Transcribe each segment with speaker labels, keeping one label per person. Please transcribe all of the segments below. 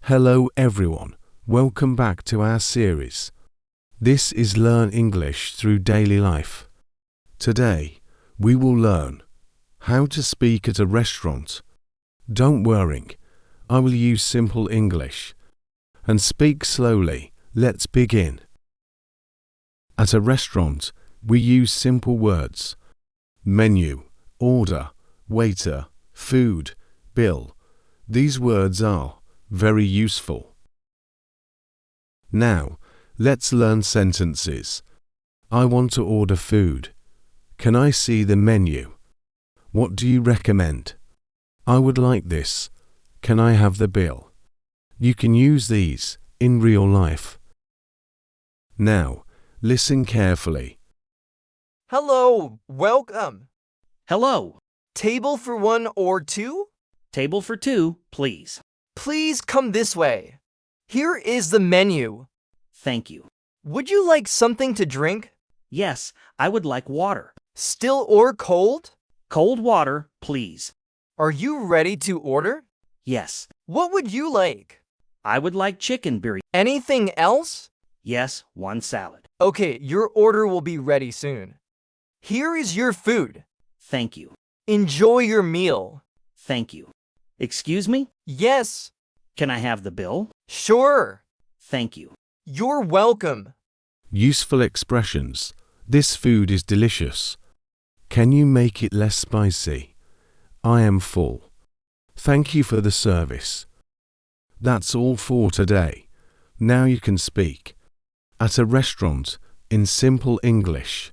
Speaker 1: Hello everyone, welcome back to our series. This is Learn English Through Daily Life. Today, we will learn how to speak at a restaurant. Don't worry, I will use simple English. And speak slowly, let's begin. At a restaurant, we use simple words. Menu, order, waiter, food, bill. These words are very useful. Now, let's learn sentences. I want to order food. Can I see the menu? What do you recommend? I would like this. Can I have the bill? You can use these in real life. Now, listen carefully.
Speaker 2: Hello, welcome.
Speaker 3: Hello.
Speaker 2: Table for one or two?
Speaker 3: Table for two, please.
Speaker 2: Please come this way. Here is the menu.
Speaker 3: Thank you.
Speaker 2: Would you like something to drink?
Speaker 3: Yes, I would like water.
Speaker 2: Still or cold?
Speaker 3: Cold water, please.
Speaker 2: Are you ready to order?
Speaker 3: Yes.
Speaker 2: What would you like?
Speaker 3: I would like chicken biryani.
Speaker 2: Anything else?
Speaker 3: Yes, one salad.
Speaker 2: Okay, your order will be ready soon. Here is your food.
Speaker 3: Thank you.
Speaker 2: Enjoy your meal.
Speaker 3: Thank you. Excuse me?
Speaker 2: Yes.
Speaker 3: Can I have the bill?
Speaker 2: Sure.
Speaker 3: Thank you.
Speaker 2: You're welcome.
Speaker 1: Useful expressions. This food is delicious. Can you make it less spicy? I am full. Thank you for the service. That's all for today. Now you can speak at a restaurant in simple English.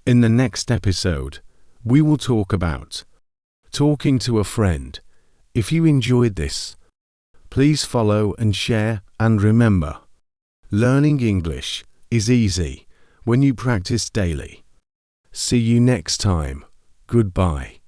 Speaker 1: In the next episode, we will talk about talking to a friend. If you enjoyed this, please follow and share, and remember, learning English is easy when you practice daily. See you next time. Goodbye.